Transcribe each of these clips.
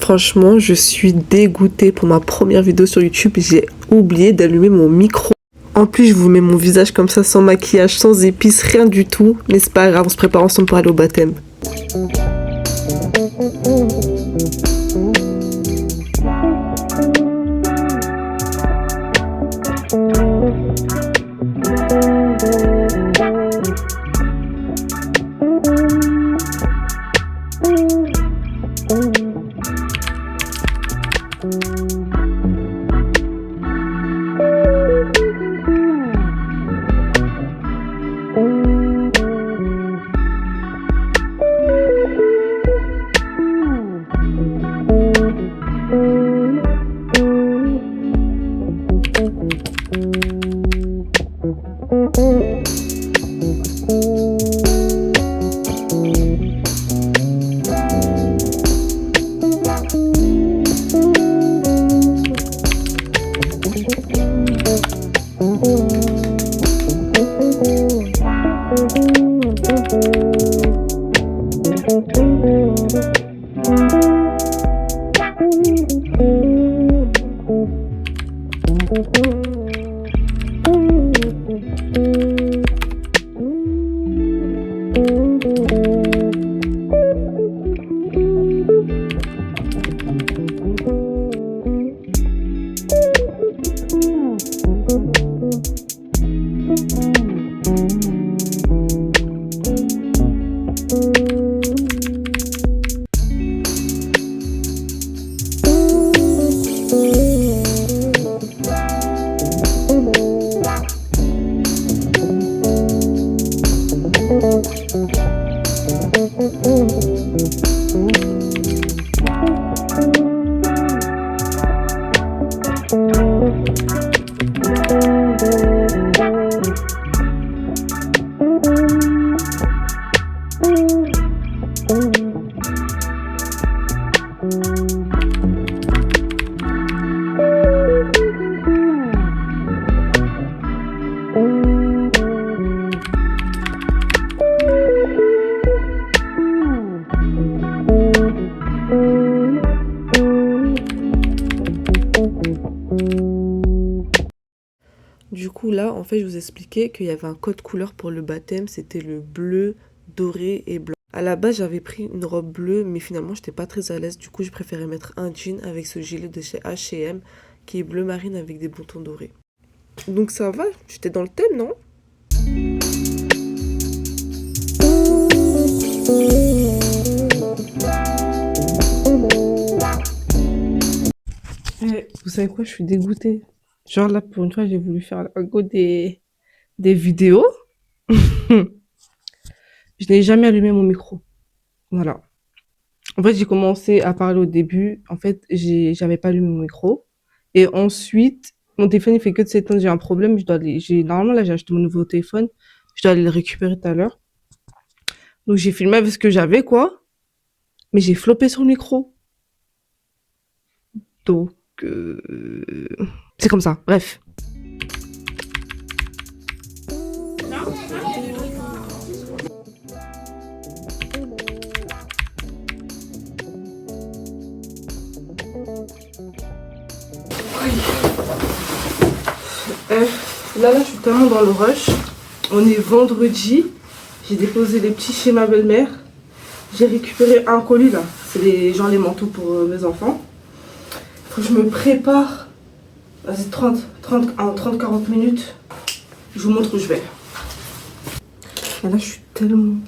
Franchement, je suis dégoûtée. Pour ma première vidéo sur YouTube, j'ai oublié d'allumer mon micro. En plus, je vous mets mon visage comme ça, sans maquillage, sans épices, rien du tout. Mais c'est pas grave, on se prépare ensemble pour aller au baptême. Du coup là, en fait, je vous expliquais qu'il y avait un code couleur pour le baptême, c'était le bleu, doré et blanc. À la base, j'avais pris une robe bleue, mais finalement, j'étais pas très à l'aise. Du coup, je préférais mettre un jean avec ce gilet de chez H&M qui est bleu marine avec des boutons dorés. Donc ça va, j'étais dans le thème, non? Vous savez quoi, je suis dégoûtée. Genre là, pour une fois, j'ai voulu faire un go des vidéos. Je n'ai jamais allumé mon micro. Voilà. En fait, j'ai commencé à parler au début. En fait, j'avais pas allumé mon micro. Et ensuite, mon téléphone, il fait que de s'éteindre. J'ai un problème. Normalement, là, j'ai acheté mon nouveau téléphone. Je dois aller le récupérer tout à l'heure. Donc, j'ai filmé avec ce que j'avais, quoi. Mais j'ai floppé sur le micro. Donc, c'est comme ça. Bref. Là, je suis tellement dans le rush. On est vendredi. J'ai déposé les petits chez ma belle-mère. J'ai récupéré un colis là. C'est les manteaux pour mes enfants. Faut que je me prépare. Vas-y, 30-40 minutes. Je vous montre où je vais. Et là, je suis tellement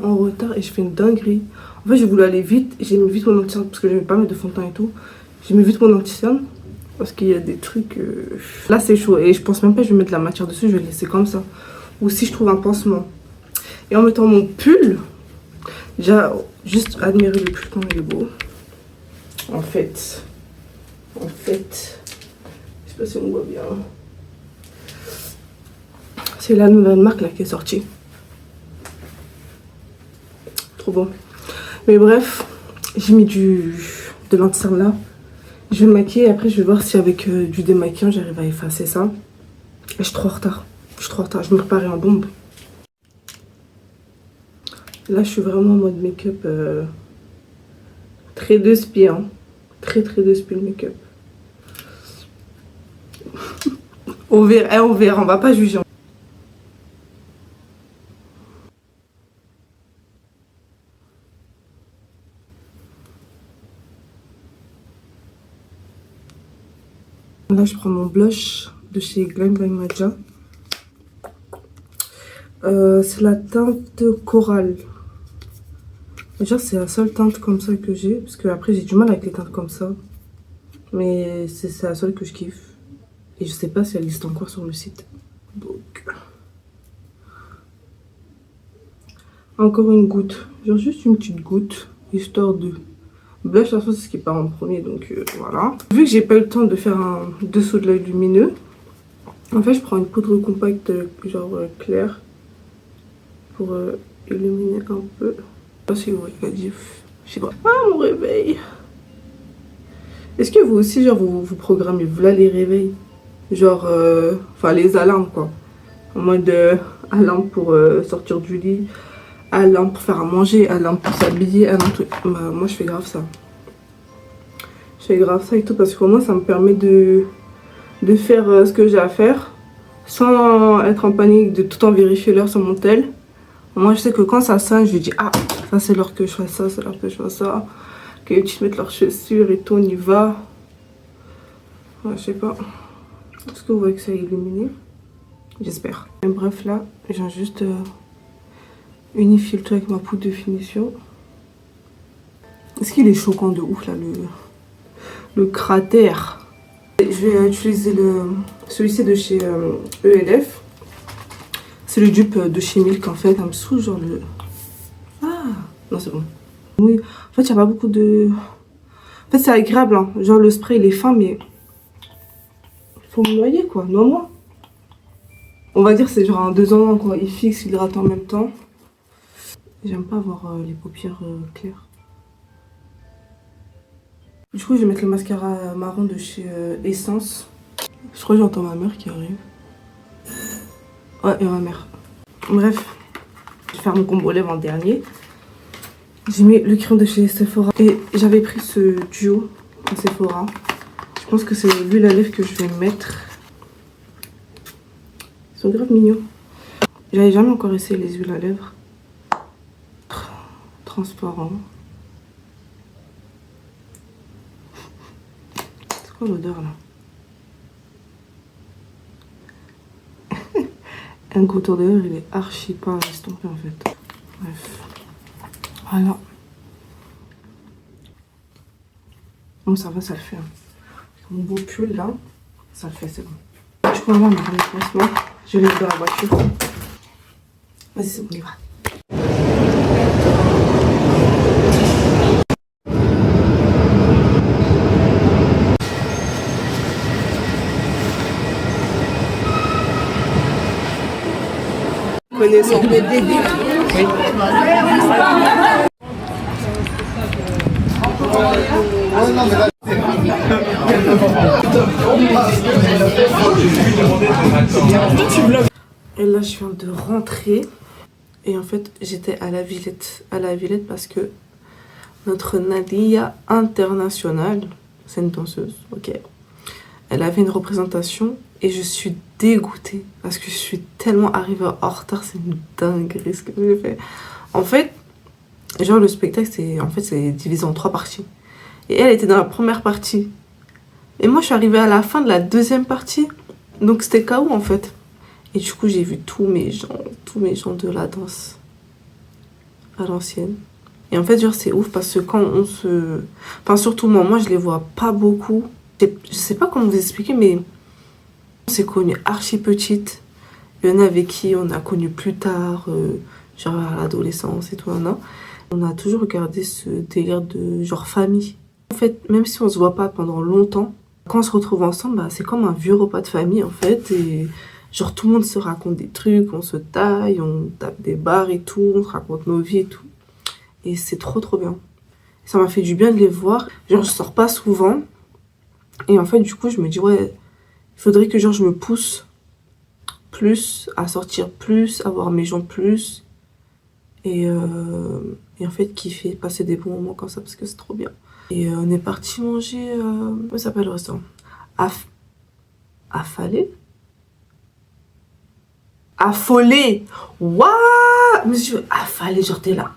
en retard et je fais une dinguerie. En fait, j'ai voulu aller vite. J'ai mis vite mon anti-cerne parce que je n'aimais pas mettre de fond de teint et tout. J'ai mis vite mon anti-cerne. Parce qu'il y a des trucs... Là, c'est chaud. Et je pense même pas que je vais mettre de la matière dessus. Je vais le laisser comme ça. Ou si je trouve un pansement. Et en mettant mon pull... Déjà, juste admirer le pull comme il est beau. En fait... Je sais pas si on voit bien. C'est la nouvelle marque là qui est sortie. Trop bon. Mais bref, j'ai mis de l'anti-cerne là. Je vais me maquiller et après je vais voir si avec du démaquillant j'arrive à effacer ça. Et je suis trop en retard. Je me préparais en bombe. Là je suis vraiment en mode make-up très de spi. Hein. très de spill make-up. On verra, on va pas juger. Là, je prends mon blush de chez Glam by Matcha. C'est la teinte Coral. Déjà, c'est la seule teinte comme ça que j'ai. Parce que après, j'ai du mal avec les teintes comme ça. Mais c'est la seule que je kiffe. Et je sais pas si elle existe encore sur le site. Donc. Encore une goutte. Genre juste une petite goutte. Histoire de blush, de toute façon, c'est ce qui part en premier. Donc voilà. Vu que j'ai pas eu le temps de faire un dessous de l'œil lumineux. En fait, je prends une poudre compacte genre claire. Pour illuminer un peu. Je sais pas si vous voyez la diff. Je sais pas. Ah, mon réveil. Est-ce que vous aussi, genre, vous programmez voilà les réveils? Genre, enfin, les alarmes, quoi. En mode alarme pour sortir du lit, alarme pour faire à manger, alarme pour s'habiller, alarme tout. Bah, moi, je fais grave ça. Je fais grave ça et tout parce qu'au moins, ça me permet de faire ce que j'ai à faire sans être en panique, de tout le temps vérifier l'heure sur mon tel. Moi, je sais que quand ça sonne, je lui dis ah, ça c'est l'heure que je fais ça, c'est l'heure que je fais ça. Que les petits mettent leurs chaussures et tout, on y va. Ouais, je sais pas. Est-ce que vous voyez que ça est illuminé? J'espère. Bref, là, je viens juste unifier le truc avec ma poudre de finition. Est-ce qu'il est choquant de ouf, là, le cratère? Je vais utiliser celui-ci de chez ELF. C'est le dupe de chez Milk, en fait. Un dessous, genre le... Ah, non, c'est bon. Oui, en fait, il n'y a pas beaucoup de... En fait, c'est agréable, hein. Genre, le spray, il est fin, mais... Faut me noyer, quoi. Noie-moi. On va dire c'est genre un 2 en 1, quoi. Il fixe, il hydrate en même temps. J'aime pas avoir les paupières claires. Du coup, je vais mettre le mascara marron de chez Essence. Je crois que j'entends ma mère qui arrive. Ouais, et ma mère. Bref, je vais faire mon combo lèvres en dernier. J'ai mis le crayon de chez Sephora. Et j'avais pris ce duo en Sephora. Je pense que c'est l'huile à lèvres que je vais mettre. Ils sont grave mignons. J'avais jamais encore essayé les huiles à lèvres. Transparent. C'est quoi l'odeur là? Un contour de lèvres, il est archi pas estompé en fait. Bref. Voilà. Bon, ça va, ça le fait. Hein. Mon beau pull là, ça le fait, c'est bon. Du coup, avant, on a remis le pansement. Je l'ai mis dans la voiture. Vas-y, c'est bon, on y va. Connaissant le début. Oui. Et là, je viens de rentrer. Et en fait, j'étais à la Villette. À la Villette parce que notre Nadia internationale, c'est une danseuse, ok. Elle avait une représentation et je suis dégoûtée parce que je suis tellement arrivée en retard. C'est une dinguerie ce que j'ai fait. En fait, genre le spectacle, c'est divisé en 3 parties. Et elle était dans la première partie. Et moi, je suis arrivée à la fin de la deuxième partie. Donc, c'était KO, en fait. Et du coup, j'ai vu tous mes gens de la danse à l'ancienne. Et en fait, genre, c'est ouf parce que quand on se... Enfin, surtout moi, je les vois pas beaucoup. Je sais pas comment vous expliquer, mais on s'est connus archi petite. Il y en a avec qui on a connu plus tard, genre à l'adolescence et tout. Non. On a toujours regardé ce délire de genre famille. En fait, même si on se voit pas pendant longtemps, quand on se retrouve ensemble, bah, c'est comme un vieux repas de famille en fait. Et genre tout le monde se raconte des trucs, on se taille, on tape des barres et tout, on se raconte nos vies et tout. Et c'est trop bien. Ça m'a fait du bien de les voir. Genre je sors pas souvent. Et en fait du coup je me dis ouais, il faudrait que genre je me pousse plus à sortir plus, à voir mes gens plus. Et en fait kiffer, passer des bons moments comme ça parce que c'est trop bien. Et on est parti manger... comment ça s'appelle le restaurant? Affalé? Affolé! What? Monsieur, affalé, genre t'es là.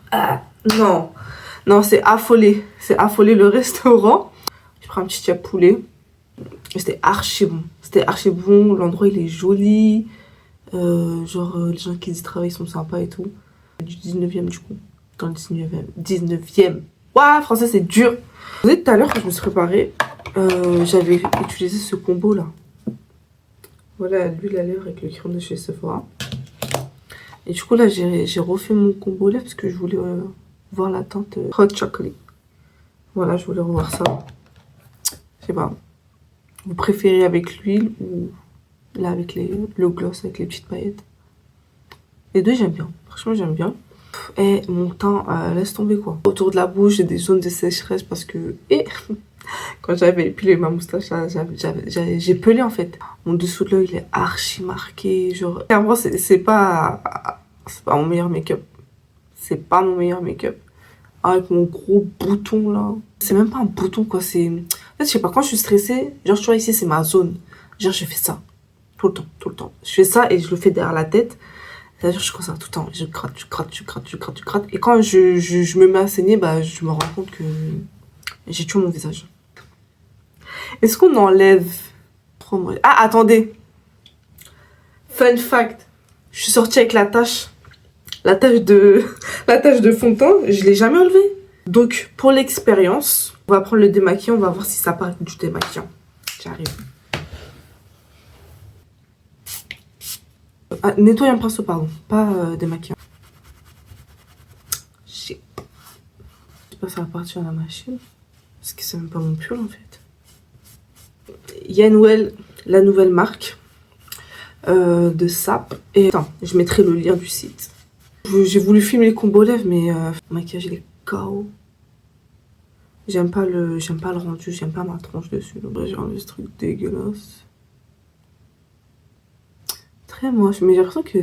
Non. Non, c'est affolé. C'est affolé le restaurant. Je prends un petit tiap poulet. C'était archi bon. C'était archi bon. L'endroit, il est joli. Genre, les gens qui y travaillent sont sympas et tout. Du 19e, du coup. Dans le 19e. 19e. Ouah, français, c'est dur. Vous savez, tout à l'heure, quand je me suis préparée, j'avais utilisé ce combo-là. Voilà, l'huile à lèvres avec le crayon de chez Sephora. Et du coup, là, j'ai refait mon combo là parce que je voulais voir la teinte Hot Chocolate. Voilà, je voulais revoir ça. Je sais pas. Vous préférez avec l'huile ou là avec le gloss avec les petites paillettes? Les deux, j'aime bien. Franchement, j'aime bien. Et mon teint, laisse tomber quoi. Autour de la bouche, j'ai des zones de sécheresse parce que... quand j'avais épilé ma moustache, j'ai pelé en fait. Mon dessous de l'œil, il est archi marqué. Genre, clairement, c'est pas mon meilleur make-up. C'est pas mon meilleur make-up. Avec mon gros bouton là. C'est même pas un bouton quoi. C'est. En fait, je sais pas, quand je suis stressée, genre, tu vois, ici, c'est ma zone. Genre, je fais ça. Tout le temps, tout le temps. Je fais ça et je le fais derrière la tête. C'est-à-dire, je commence à tout le temps. Je gratte, je gratte, je gratte, je gratte, je gratte. Et quand je me mets à saigner, bah, je me rends compte que j'ai tué mon visage. Est-ce qu'on enlève... Ah, attendez. Fun fact. Je suis sortie avec la tache de fond de teint. Je l'ai jamais enlevée. Donc, pour l'expérience, on va prendre le démaquillant. On va voir si ça part du démaquillant. J'arrive. Ah, nettoie un pinceau, pardon. Pas démaquillant. Je sais pas, ça va partir à la machine. Parce que c'est même pas mon pull, en fait. Yanwell, la nouvelle marque de sap. Et attends, je mettrai le lien du site. J'ai voulu filmer les combos lèvres, mais le maquillage il est KO. J'aime pas le rendu, j'aime pas ma tronche dessus. Donc j'ai enlevé ce truc dégueulasse. Très moche, mais j'ai l'impression que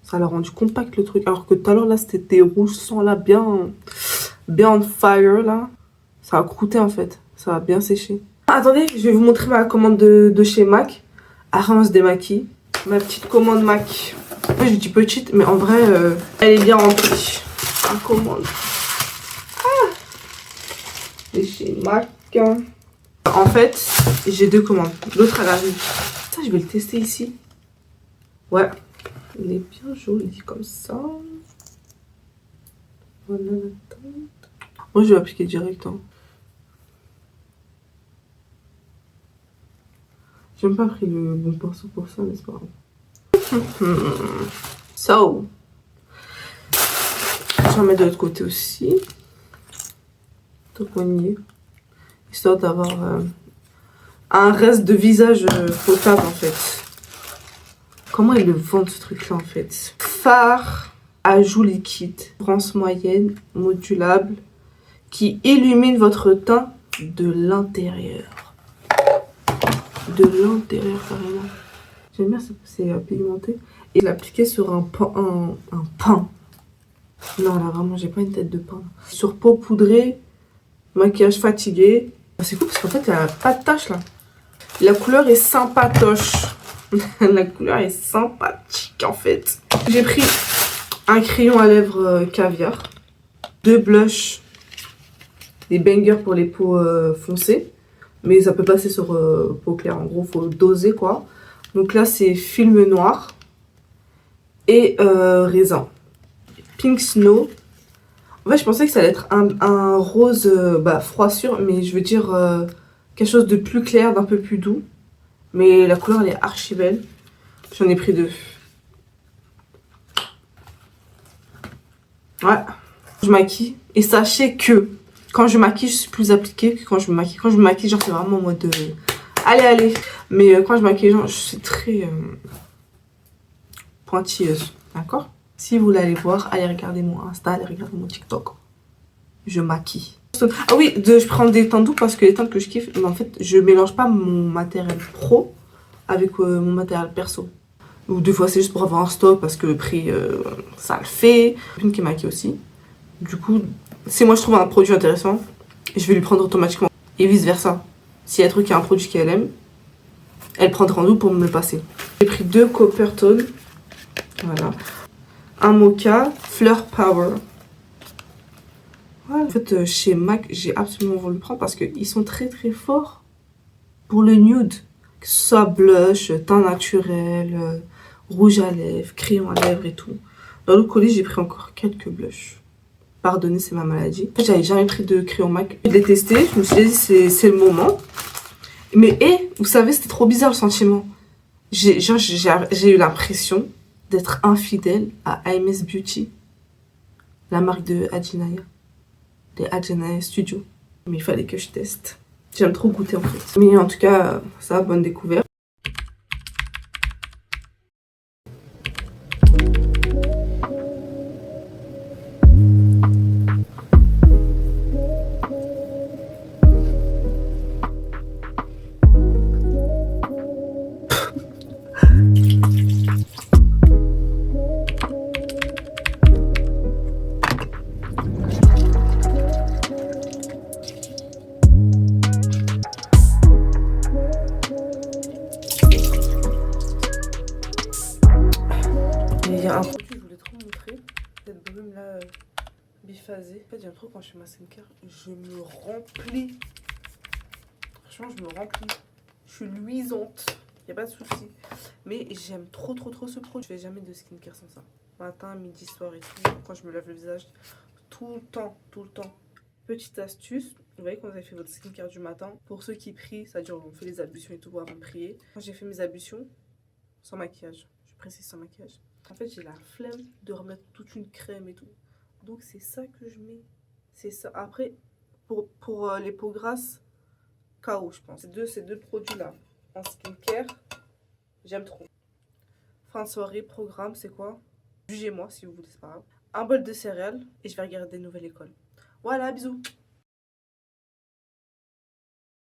ça l'a rendu compact le truc. Alors que tout à l'heure là c'était des rouges sans là bien on fire là. Ça a croûté en fait, ça a bien séché. Attendez, je vais vous montrer ma commande de chez MAC. Après, on se démaquille. Ma petite commande MAC. Je dis petite, mais en vrai, elle est bien remplie. Ma commande. C'est chez MAC. En fait, j'ai deux commandes. L'autre, elle arrive. Ça, je vais le tester ici. Ouais. Il est bien joli comme ça. Voilà la teinte. Moi, je vais appliquer direct. Hein. J'ai même pas pris le bon pinceau pour ça, mais c'est pas grave. So. Je vais en mettre de l'autre côté aussi. Tout poignet. Histoire d'avoir un reste de visage potable en fait. Comment ils le vendent ce truc là en fait? Fard à joues liquide. France moyenne, modulable. Qui illumine votre teint de l'intérieur. De l'intérieur carrément. J'aime bien, c'est pigmenté. Et l'appliquer sur un pain. Non là vraiment j'ai pas une tête de pain. Sur peau poudrée, maquillage fatigué. C'est cool parce qu'en fait il n'y a pas de tache là. La couleur est sympatoche. La couleur est sympathique en fait. J'ai pris un crayon à lèvres caviar. 2 blushs. Des bangers pour les peaux foncées. Mais ça peut passer sur peau claire. En gros, faut doser quoi. Donc là, c'est film noir. Et raisin. Pink Snow. En fait, je pensais que ça allait être un rose froissure. Mais je veux dire quelque chose de plus clair, d'un peu plus doux. Mais la couleur, elle est archi belle. J'en ai pris 2. Ouais. Je maquille. Et sachez que quand je maquille, je suis plus appliquée que quand je me maquille. Quand je me maquille, genre, c'est vraiment en mode allez, allez. Mais quand je maquille, genre, je suis très pointilleuse. D'accord? Si vous voulez aller voir, allez regarder mon Insta, allez regarder mon TikTok. Je maquille. Ah oui, je prends des teintes doux parce que les teintes que je kiffe, mais en fait, je mélange pas mon matériel pro avec mon matériel perso. Ou des fois, c'est juste pour avoir un stock parce que le prix, ça le fait. Une qui maquille aussi. Du coup, si moi je trouve un produit intéressant, je vais lui prendre automatiquement. Et vice versa. S'il y a un truc qui a un produit qu'elle aime, elle prendra rendez-vous pour me le passer. J'ai pris 2 Coppertone. Voilà. Un Mocha Fleur Power. Voilà. En fait, chez MAC, j'ai absolument voulu le prendre parce qu'ils sont très très forts pour le nude. Que ce soit blush, teint naturel, rouge à lèvres, crayon à lèvres et tout. Dans le colis, j'ai pris encore quelques blushs. Pardonnez, c'est ma maladie. En fait, j'avais jamais pris de crayon MAC. Je l'ai testé, je me suis dit c'est le moment. Mais vous savez, c'était trop bizarre le sentiment. J'ai eu l'impression d'être infidèle à AMS Beauty, la marque de Adjinaya, des Adjinaya Studio. Mais il fallait que je teste. J'aime trop goûter en fait. Mais en tout cas, ça, bonne découverte. Il y a un produit que je voulais trop montrer, cette brume là biphasée. En fait, j'aime trop quand je fais ma skincare, je me remplis. Franchement, je me remplis. Je suis luisante, y a pas de souci. Mais j'aime trop ce produit. Je fais jamais de skincare sans ça. Matin, midi, soir et tout. Quand je me lave le visage, tout le temps, tout le temps. Petite astuce, vous voyez quand vous avez fait votre skincare du matin, pour ceux qui prient, c'est-à-dire on fait les ablutions et tout avant de prier. Moi j'ai fait mes ablutions sans maquillage, je précise sans maquillage. En fait j'ai la flemme de remettre toute une crème et tout. Donc c'est ça que je mets. C'est ça. Après, pour les peaux grasses, KO je pense. Ces deux produits là en skincare, j'aime trop. Fin de soirée, programme, c'est quoi? Jugez-moi si vous voulez, c'est pas grave. Un bol de céréales et je vais regarder Nouvelle École. Voilà, bisous.